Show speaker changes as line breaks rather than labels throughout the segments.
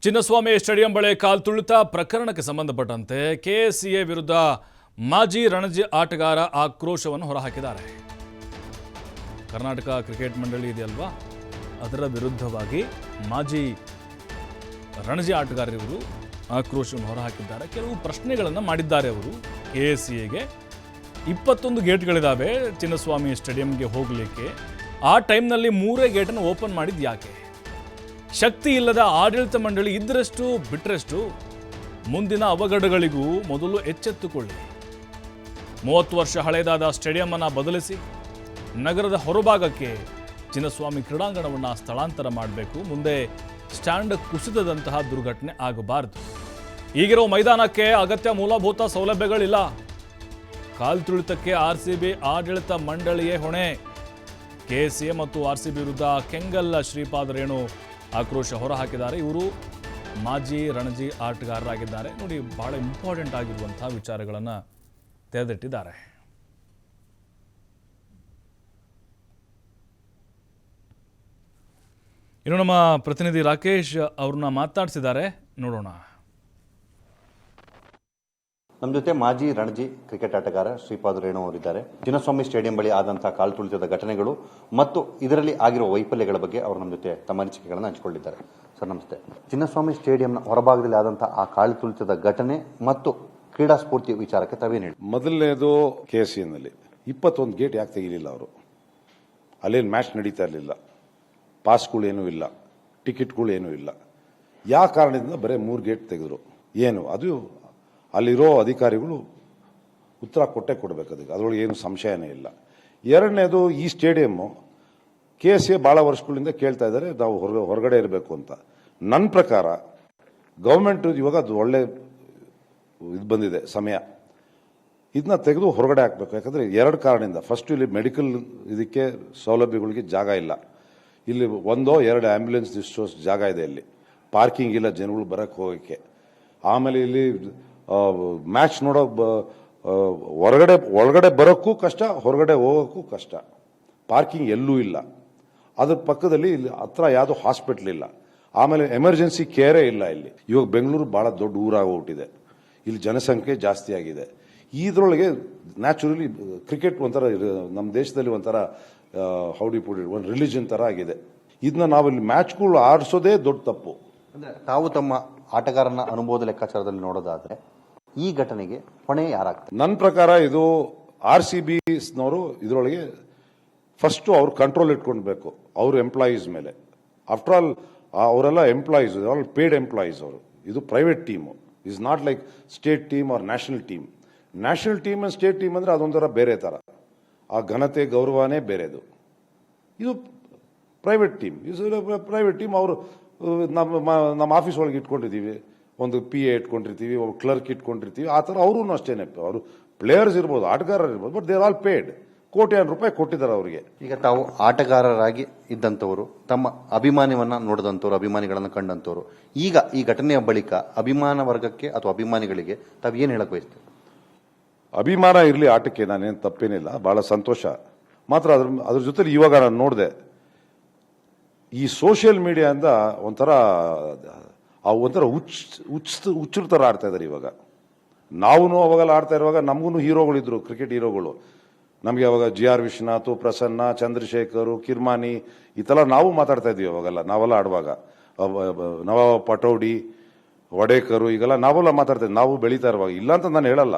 Chinnaswamy stadium ಬಳಿ ಕಾಲ್ತುಳಿತ ಪ್ರಕರಣಕ್ಕೆ ಸಂಬಂಧಪಟ್ಟಂತೆ ಕೆಎಸ್ಸಿಎ ವಿರುದ್ಧ ಮಾಜಿ ರಣಜಿ ಆಟಗಾರ ಆಕ್ರೋಶವನ್ನು ಹೊರಹಾಕಿದ್ದಾರೆ. ಕರ್ನಾಟಕ ಕ್ರಿಕೆಟ್ ಮಂಡಳಿ ಇದೆಯಲ್ವಾ, ಅದರ ವಿರುದ್ಧವಾಗಿ ಮಾಜಿ ರಣಜಿ ಆಟಗಾರರು ಆಕ್ರೋಶವನ್ನು ಹೊರಹಾಕಿದ್ದಾರೆ. ಕೆಲವು ಪ್ರಶ್ನೆಗಳನ್ನು ಮಾಡಿದ್ದಾರೆ ಅವರು. ಕೆಎಸ್ಸಿಎಗೆ 21 ಗೇಟ್ಗಳಿದ್ದಾವೆ ಚಿನ್ನಸ್ವಾಮಿ ಸ್ಟೇಡಿಯಂಗೆ ಹೋಗಲಿಕ್ಕೆ. ಆ ಟೈಮ್ನಲ್ಲಿ 3 ಗೇಟನ್ನು ಓಪನ್ ಮಾಡಿದ್ದು ಯಾಕೆ? ಶಕ್ತಿ ಇಲ್ಲದ ಆಡಳಿತ ಮಂಡಳಿ ಇದ್ದರಷ್ಟು ಬಿಟ್ಟರೆಷ್ಟು. ಮುಂದಿನ ಅವಘಡಗಳಿಗೂ ಮೊದಲು ಎಚ್ಚೆತ್ತುಕೊಳ್ಳಿ. 30 ವರ್ಷ ಹಳೆಯದಾದ ಸ್ಟೇಡಿಯಂ ಅನ್ನು ಬದಲಿಸಿ ನಗರದ ಹೊರಭಾಗಕ್ಕೆ ಚಿನ್ನಸ್ವಾಮಿ ಕ್ರೀಡಾಂಗಣವನ್ನು ಸ್ಥಳಾಂತರ ಮಾಡಬೇಕು. ಮುಂದೆ ಸ್ಟ್ಯಾಂಡ್ ಕುಸಿತದಂತಹ ದುರ್ಘಟನೆ ಆಗಬಾರದು. ಈಗಿರೋ ಮೈದಾನಕ್ಕೆ ಅಗತ್ಯ ಮೂಲಭೂತ ಸೌಲಭ್ಯಗಳಿಲ್ಲ. ಕಾಲ್ತುಳಿತಕ್ಕೆ ಆರ್ಸಿಬಿ ಆಡಳಿತ ಮಂಡಳಿಯೇ ಹೊಣೆ. ಕೆಎಸ್ಸಿಎ ಮತ್ತು ಆರ್ಸಿಬಿ ವಿರುದ್ಧ ಕೆಂಗಲ್ ಶ್ರೀಪಾದ ರೇಣು ಆಕ್ರೋಶ ಹೊರಹಾಕಿದ್ದಾರೆ. ಇವರು ಮಾಜಿ ರಣಜಿ ಆಟಗಾರರಾಗಿದ್ದಾರೆ. ನೋಡಿ, ಬಹಳ ಇಂಪಾರ್ಟೆಂಟ್ ಆಗಿರುವಂತಹ ವಿಚಾರಗಳನ್ನು ತೆರೆದಿಟ್ಟಿದ್ದಾರೆ. ಇನ್ನು ನಮ್ಮ ಪ್ರತಿನಿಧಿ ರಾಕೇಶ್ ಅವ್ರನ್ನ ಮಾತಾಡಿಸಿದ್ದಾರೆ, ನೋಡೋಣ.
ನಮ್ಮ ಜೊತೆ ಮಾಜಿ ರಣಜಿ ಕ್ರಿಕೆಟ್ ಆಟಗಾರ ಶ್ರೀಪಾದ ರೇಣು ಅವರಿದ್ದಾರೆ. ಚಿನ್ನಸ್ವಾಮಿ ಸ್ಟೇಡಿಯಂ ಬಳಿ ಆದಂತಹ ಕಾಲ್ತುಳಿತದ ಘಟನೆಗಳು ಮತ್ತು ಇದರಲ್ಲಿ ಆಗಿರುವ ವೈಫಲ್ಯಗಳ ಬಗ್ಗೆ ಅವರು ನಮ್ಮ ಜೊತೆ ತಮ್ಮ ಅನಿಸಿಕೆಗಳನ್ನು ಹಂಚಿಕೊಂಡಿದ್ದಾರೆ. ಸರ್ ನಮಸ್ತೆ. ಚಿನ್ನಸ್ವಾಮಿ ಸ್ಟೇಡಿಯಂನ ಹೊರಭಾಗದಲ್ಲಿ ಆದಂತಹ ಆ ಕಾಲ್ತುಳಿತದ ಘಟನೆ ಮತ್ತು ಕ್ರೀಡಾ ಸ್ಫೂರ್ತಿ ವಿಚಾರಕ್ಕೆ ತಾವೇನು ಹೇಳಿ?
ಮೊದಲನೇದು ಕೆಎಸ್ಸಿಎನಲ್ಲಿ 21 ಗೇಟ್ ಯಾಕೆ ತೆಗಿಲಿಲ್ಲ ಅವರು? ಅಲ್ಲೇನು ಮ್ಯಾಚ್ ನಡೀತಾ ಇರಲಿಲ್ಲ, ಪಾಸ್ಗಳೇನೂ ಇಲ್ಲ, ಟಿಕೆಟ್ಗಳೇನೂ ಇಲ್ಲ. ಯಾವ ಕಾರಣದಿಂದ ಬರೀ 3 ಗೇಟ್ ತೆಗೆದ್ರು? ಏನು ಅದು? ಅಲ್ಲಿರೋ ಅಧಿಕಾರಿಗಳು ಉತ್ತರ ಕೊಡಬೇಕು. ಅದಕ್ಕೆ ಅದರೊಳಗೆ ಏನು ಸಂಶಯನೇ ಇಲ್ಲ. ಎರಡನೇದು, ಈ ಸ್ಟೇಡಿಯಮ್ಮು ಕೆಎಸ್ಸಿಎ ಭಾಳ ವರ್ಷಗಳಿಂದ ಕೇಳ್ತಾ ಇದ್ದಾರೆ ನಾವು ಹೊರಗಡೆ ಇರಬೇಕು ಅಂತ. ನನ್ನ ಪ್ರಕಾರ ಗೌರ್ಮೆಂಟ್ ಇವಾಗ ಅದು ಒಳ್ಳೆ ಇದು ಬಂದಿದೆ ಸಮಯ, ಇದನ್ನ ತೆಗೆದು ಹೊರಗಡೆ ಹಾಕಬೇಕು. ಯಾಕಂದರೆ 2 ಕಾರಣದಿಂದ. ಫಸ್ಟ್, ಇಲ್ಲಿ ಮೆಡಿಕಲ್ ಇದಕ್ಕೆ ಸೌಲಭ್ಯಗಳಿಗೆ ಜಾಗ ಇಲ್ಲ. ಇಲ್ಲಿ 1-2 ಆಂಬ್ಯುಲೆನ್ಸ್ ಇಷ್ಟು ಜಾಗ ಇದೆ. ಇಲ್ಲಿ ಪಾರ್ಕಿಂಗ್ ಇಲ್ಲ ಜನಗಳು ಬರಕ್ಕೆ ಹೋಗೋಕ್ಕೆ. ಆಮೇಲೆ ಇಲ್ಲಿ ಮ್ಯಾಚ್ ನೋಡೋಕೆ ಒಳಗಡೆ ಬರೋಕ್ಕೂ ಕಷ್ಟ, ಹೊರಗಡೆ ಹೋಗೋಕ್ಕೂ ಕಷ್ಟ. ಪಾರ್ಕಿಂಗ್ ಎಲ್ಲೂ ಇಲ್ಲ. ಅದ್ರ ಪಕ್ಕದಲ್ಲಿ ಇಲ್ಲಿ ಹತ್ರ ಯಾವುದೋ ಹಾಸ್ಪಿಟ್ಲ್ ಇಲ್ಲ. ಆಮೇಲೆ ಎಮರ್ಜೆನ್ಸಿ ಕೇರೇ ಇಲ್ಲ ಇಲ್ಲಿ. ಇವಾಗ ಬೆಂಗಳೂರು ಭಾಳ ದೊಡ್ಡ ಊರಾಗೋಗ್ಬಿಟ್ಟಿದೆ. ಇಲ್ಲಿ ಜನಸಂಖ್ಯೆ ಜಾಸ್ತಿ ಆಗಿದೆ. ಇದರೊಳಗೆ ನ್ಯಾಚುರಲಿ ಕ್ರಿಕೆಟ್ ಒಂಥರ ನಮ್ಮ ದೇಶದಲ್ಲಿ ಒಂಥರ ಒಂದು ರಿಲಿಜನ್ ಥರ ಆಗಿದೆ. ಇದನ್ನ ನಾವಿಲ್ಲಿ ಮ್ಯಾಚ್ಗಳು ಆಡಿಸೋದೇ ದೊಡ್ಡ ತಪ್ಪು.
ಅಂದರೆ ತಾವು ತಮ್ಮ ಆಟಗಾರನ ಅನುಭವದ ಲೆಕ್ಕಾಚಾರದಲ್ಲಿ ನೋಡೋದಾದ್ರೆ ಈ ಘಟನೆಗೆ ಹೊಣೆ ಯಾರಾಗ್ತಾರೆ?
ನನ್ನ ಪ್ರಕಾರ ಇದು RCBನವರು ಇದರೊಳಗೆ ಫಸ್ಟು ಅವ್ರು ಕಂಟ್ರೋಲ್ ಇಟ್ಕೊಳ್ಬೇಕು ಅವ್ರ ಎಂಪ್ಲಾಯೀಸ್ ಮೇಲೆ. ಆಫ್ಟರ್ ಆಲ್ ಅವರೆಲ್ಲ ಎಂಪ್ಲಾಯೀಸ್, ಆಲ್ ಪೇಡ್ ಎಂಪ್ಲಾಯೀಸ್ ಅವರು. ಇದು private team, is not like state team or national team. National team and state team ಅಂದರೆ ಅದೊಂಥರ ಬೇರೆ ಥರ, ಆ ಘನತೆ ಗೌರವನೇ ಬೇರೆದು. ಇದು ಪ್ರೈವೇಟ್ ಟೀಮ್. ಪ್ರೈವೇಟ್ ಟೀಮ್ ಅವರು ನಮ್ಮ ಆಫೀಸ್ ಒಳಗೆ ಇಟ್ಕೊಂಡಿದ್ದೀವಿ, ಒಂದು PA ಇಟ್ಕೊಂಡಿರ್ತೀವಿ, ಒಬ್ಬ ಕ್ಲರ್ಕ್ ಇಟ್ಕೊಂಡಿರ್ತೀವಿ. ಆ ಥರ ಅವರೂ ಅಷ್ಟೇನೆ. ಅವರು ಪ್ಲೇಯರ್ಸ್ ಇರ್ಬೋದು, ಆಟಗಾರರು ಇರ್ಬೋದು, but they are all paid. ಕೋಟ್ಯಾಂತರ ರೂಪಾಯಿ ಕೊಟ್ಟಿದ್ದಾರೆ ಅವರಿಗೆ.
ಈಗ ತಾವು ಆಟಗಾರರಾಗಿ ಇದ್ದಂಥವರು, ತಮ್ಮ ಅಭಿಮಾನವನ್ನ ನೋಡಿದಂಥವ್ರು, ಅಭಿಮಾನಿಗಳನ್ನು ಕಂಡಂಥವ್ರು, ಈಗ ಈ ಘಟನೆಯ ಬಳಿಕ ಅಭಿಮಾನ ವರ್ಗಕ್ಕೆ ಅಥವಾ ಅಭಿಮಾನಿಗಳಿಗೆ ತಾವು ಏನು ಹೇಳಕ್ ಬಯಸ್ತೀವಿ?
ಅಭಿಮಾನ ಇರಲಿ ಆಟಕ್ಕೆ, ನಾನೇನು ತಪ್ಪೇನಿಲ್ಲ, ಭಾಳ ಸಂತೋಷ. ಮಾತ್ರ ಅದ್ರ ಜೊತೆಲಿ ಇವಾಗ ನಾನು ನೋಡಿದೆ, ಈ ಸೋಷಿಯಲ್ ಮೀಡಿಯಾದಿಂದ ಒಂಥರ ಹುಚ್ಚರ ಥರ ಆಡ್ತಾ ಇದ್ದಾರೆ ಇವಾಗ. ನಾವು ಅವಾಗೆಲ್ಲ ಆಡ್ತಾ ಇರುವಾಗ ನಮಗೂ ಹೀರೋಗಳಿದ್ರು, ಕ್ರಿಕೆಟ್ ಹೀರೋಗಳು. ನಮಗೆ ಅವಾಗ GR ವಿಶ್ವನಾಥ್, ಪ್ರಸನ್ನ, ಚಂದ್ರಶೇಖರ್, ಕಿರ್ಮಾನಿ ಈ ಥರ ನಾವು ಮಾತಾಡ್ತಾ ಇದ್ವಿ ಅವಾಗೆಲ್ಲ. ನಾವೆಲ್ಲ ಆಡುವಾಗ ನವಾಬ್ ಪಟೌಡಿ, ವಡೇಕರು ಈಗೆಲ್ಲ ನಾವೆಲ್ಲ ಮಾತಾಡ್ತಾ ಇದ್ವಿ, ನಾವು ಬೆಳೀತಾ ಇರುವಾಗ. ಇಲ್ಲ ಅಂತ ನಾನು ಹೇಳಲ್ಲ,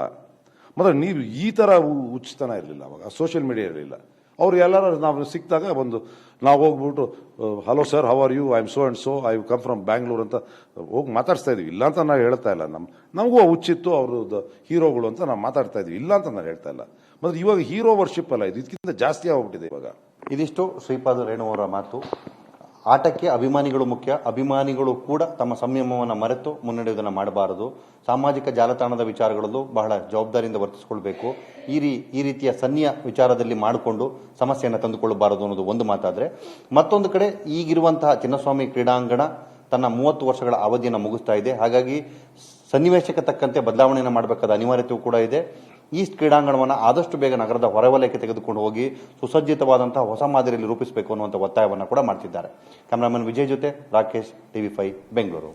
ಮತ್ತೆ ನೀವು ಈ ಥರ ಹುಚ್ಚತನ ಇರಲಿಲ್ಲ ಅವಾಗ, ಸೋಷಿಯಲ್ ಮೀಡಿಯಾ ಇರಲಿಲ್ಲ. ಅವ್ರು ಎಲ್ಲರೂ ನಾವು ಸಿಕ್ಕಿದಾಗ ನಾವು ಹೋಗ್ಬಿಟ್ಟು hello sir, how are you, I am so and so, I come from Bangalore ಅಂತ ಹೋಗಿ ಮಾತಾಡ್ತಾ ಇದ್ವಿ. ಇಲ್ಲ ಅಂತ ನಾನು ಹೇಳ್ತಾ ಇಲ್ಲ. ನಮಗೂ ಹುಚ್ಚಿತ್ತು ಅವ್ರದ್ದು ಹೀರೋಗಳು ಅಂತ ನಾವು ಮಾತಾಡ್ತಾ ಇದ್ವಿ. ಇಲ್ಲ ಅಂತ ನಾನು ಹೇಳ್ತಾ ಇಲ್ಲ. ಮತ್ತೆ ಇವಾಗ ಹೀರೋ ವರ್ಷಿಪ್ ಅಲ್ಲ, ಇದಕ್ಕಿಂತ ಜಾಸ್ತಿ ಆಗ್ಬಿಟ್ಟಿದೆ ಇವಾಗ.
ಇದಿಷ್ಟು ಶ್ರೀಪಾದ ರೇಣು ಅವರ ಮಾತು. ಆಟಕ್ಕೆ ಅಭಿಮಾನಿಗಳು ಮುಖ್ಯ. ಅಭಿಮಾನಿಗಳು ಕೂಡ ತಮ್ಮ ಸಂಯಮವನ್ನು ಮರೆತು ಮುನ್ನಡೆಯುವುದನ್ನು ಮಾಡಬಾರದು. ಸಾಮಾಜಿಕ ಜಾಲತಾಣದ ವಿಚಾರಗಳಲ್ಲೂ ಬಹಳ ಜವಾಬ್ದಾರಿಯಿಂದ ವರ್ತಿಸಿಕೊಳ್ಬೇಕು. ಈ ರೀತಿಯ ಸನ್ನಿಯ ವಿಚಾರದಲ್ಲಿ ಮಾಡಿಕೊಂಡು ಸಮಸ್ಯೆಯನ್ನು ತಂದುಕೊಳ್ಳಬಾರದು ಅನ್ನೋದು ಒಂದು ಮಾತಾದರೆ, ಮತ್ತೊಂದು ಕಡೆ ಈಗಿರುವಂತಹ ಚಿನ್ನಸ್ವಾಮಿ ಕ್ರೀಡಾಂಗಣ ತನ್ನ 30 ವರ್ಷಗಳ ಅವಧಿಯನ್ನು ಮುಗಿಸ್ತಾ ಇದೆ. ಹಾಗಾಗಿ ಸನ್ನಿವೇಶಕ್ಕೆ ತಕ್ಕಂತೆ ಬದಲಾವಣೆಯನ್ನು ಮಾಡಬೇಕಾದ ಅನಿವಾರ್ಯತೆಯೂ ಕೂಡ ಇದೆ. ಈ ಕ್ರೀಡಾಂಗಣವನ್ನು ಆದಷ್ಟು ಬೇಗ ನಗರದ ಹೊರವಲಯಕ್ಕೆ ತೆಗೆದುಕೊಂಡು ಹೋಗಿ ಸುಸಜ್ಜಿತವಾದಂತಹ ಹೊಸ ಮಾದರಿಯಲ್ಲಿ ರೂಪಿಸಬೇಕು ಅನ್ನುವಂಥ ಒತ್ತಾಯವನ್ನು ಕೂಡ ಮಾಡ್ತಿದ್ದಾರೆ. ಕ್ಯಾಮರಾಮನ್ ವಿಜಯ್ ಜೊತೆ ರಾಕೇಶ್, TV5 ಬೆಂಗಳೂರು.